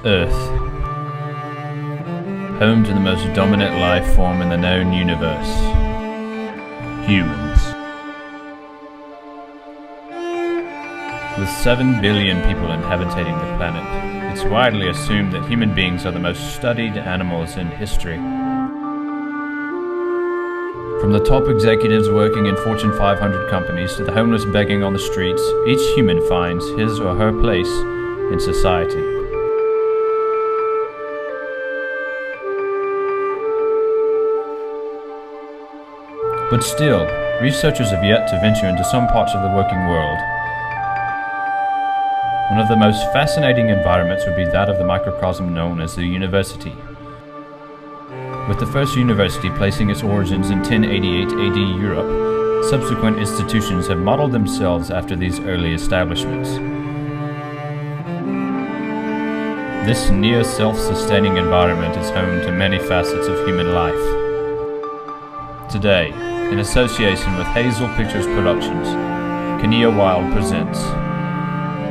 Earth, home to the most dominant life form in the known universe, humans. With 7 billion people inhabiting the planet, it's widely assumed that human beings are the most studied animals in history. From the top executives working in Fortune 500 companies to the homeless begging on the streets, each human finds his or her place in society. But still, researchers have yet to venture into some parts of the working world. One of the most fascinating environments would be that of the microcosm known as the university. With the first university placing its origins in 1088 AD Europe, subsequent institutions have modeled themselves after these early establishments. This near self-sustaining environment is home to many facets of human life. Today, in association with Hazel Pictures Productions, Kenia Wild presents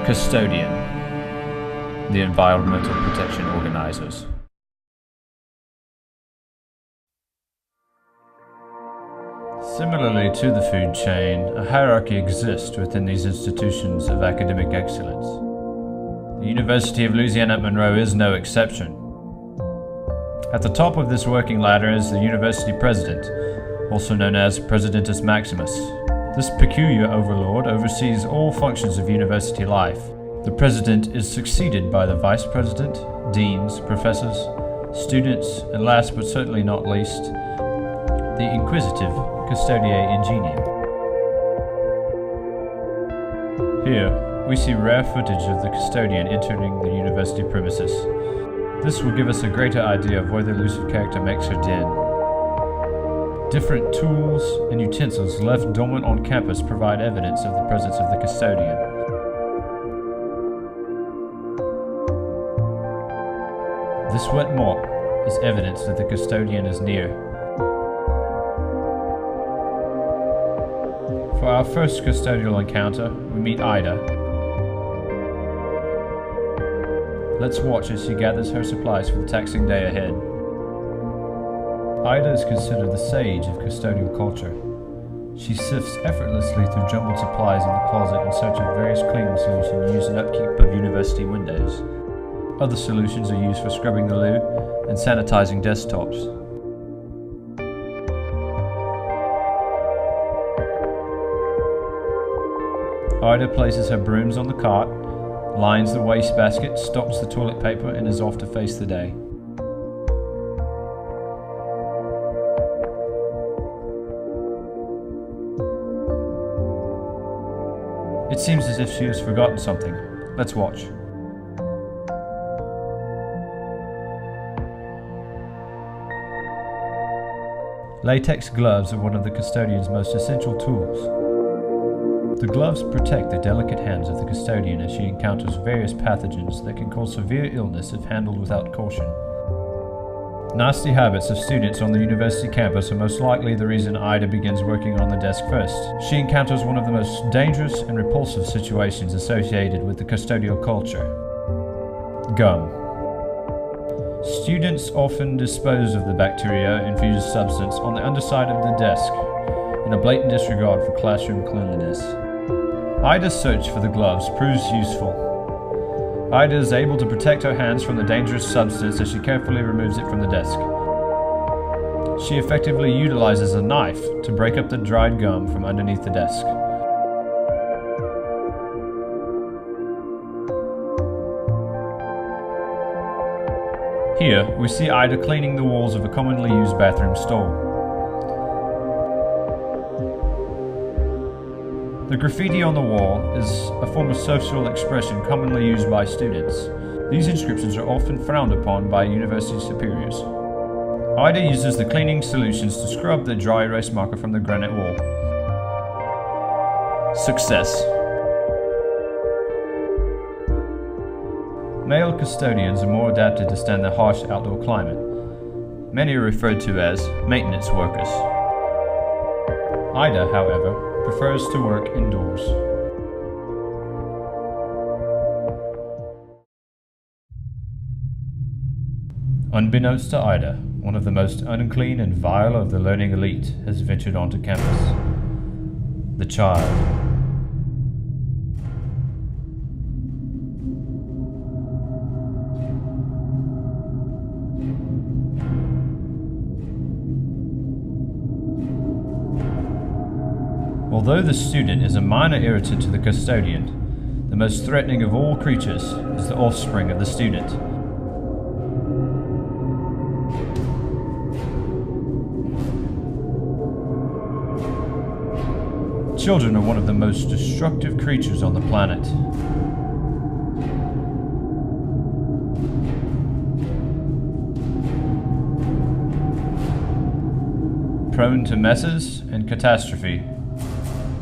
Custodian, the Environmental Protection Organizers. Similarly to the food chain, a hierarchy exists within these institutions of academic excellence. The University of Louisiana at Monroe is no exception. At the top of this working ladder is the university president, also known as Presidentus Maximus. This peculiar overlord oversees all functions of university life. The president is succeeded by the vice president, deans, professors, students, and last but certainly not least, the inquisitive Custodian Ingenium. Here, we see rare footage of the custodian entering the university premises. This will give us a greater idea of where the elusive character makes her den. Different tools and utensils left dormant on campus provide evidence of the presence of the custodian. This wet mop is evidence that the custodian is near. For our first custodial encounter, we meet Ida. Let's watch as she gathers her supplies for the taxing day ahead. Ida is considered the sage of custodial culture. She sifts effortlessly through jumbled supplies in the closet in search of various cleaning solutions used in upkeep of university windows. Other solutions are used for scrubbing the loo and sanitizing desktops. Ida places her brooms on the cart, lines the wastebasket, stocks the toilet paper, and is off to face the day. It seems as if she has forgotten something. Let's watch. Latex gloves are one of the custodian's most essential tools. The gloves protect the delicate hands of the custodian as she encounters various pathogens that can cause severe illness if handled without caution. Nasty habits of students on the university campus are most likely the reason Ida begins working on the desk first. She encounters one of the most dangerous and repulsive situations associated with the custodial culture: gum. Students often dispose of the bacteria-infused substance on the underside of the desk in a blatant disregard for classroom cleanliness. Ida's search for the gloves proves useful. Ida is able to protect her hands from the dangerous substance as she carefully removes it from the desk. She effectively utilizes a knife to break up the dried gum from underneath the desk. Here, we see Ida cleaning the walls of a commonly used bathroom stall. The graffiti on the wall is a form of social expression commonly used by students. These inscriptions are often frowned upon by university superiors. Ida uses the cleaning solutions to scrub the dry erase marker from the granite wall. Success. Male custodians are more adapted to stand the harsh outdoor climate. Many are referred to as maintenance workers. Ida, however, prefers to work indoors. Unbeknownst to Ida, one of the most unclean and vile of the learning elite has ventured onto campus. The child. Although the student is a minor irritant to the custodian, the most threatening of all creatures is the offspring of the student. Children are one of the most destructive creatures on the planet. Prone to messes and catastrophe,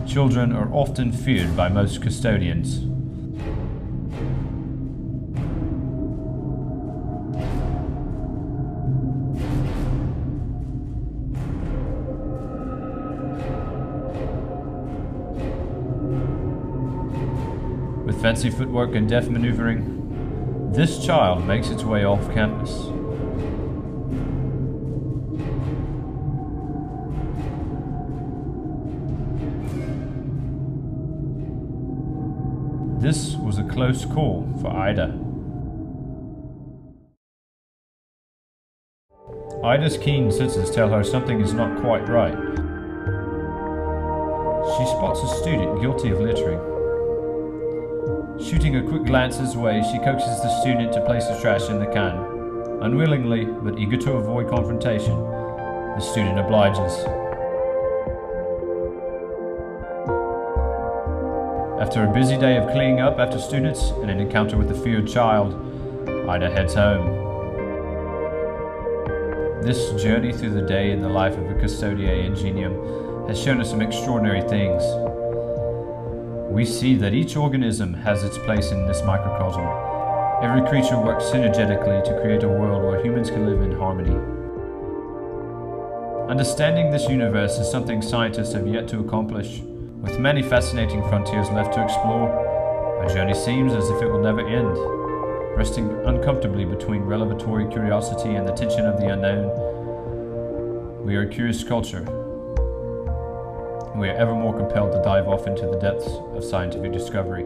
children are often feared by most custodians. With fancy footwork and deft maneuvering, this child makes its way off campus. This was a close call for Ida. Ida's keen senses tell her something is not quite right. She spots a student guilty of littering. Shooting a quick glance his way, she coaxes the student to place the trash in the can. Unwillingly, but eager to avoid confrontation, the student obliges. After a busy day of cleaning up after students and an encounter with the feared child, Ida heads home. This journey through the day in the life of a Custodian Ingenium has shown us some extraordinary things. We see that each organism has its place in this microcosm. Every creature works synergetically to create a world where humans can live in harmony. Understanding this universe is something scientists have yet to accomplish. With many fascinating frontiers left to explore, our journey seems as if it will never end. Resting uncomfortably between revelatory curiosity and the tension of the unknown, we are a curious culture. We are ever more compelled to dive off into the depths of scientific discovery.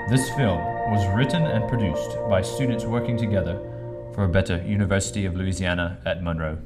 This film was written and produced by students working together for a better University of Louisiana at Monroe.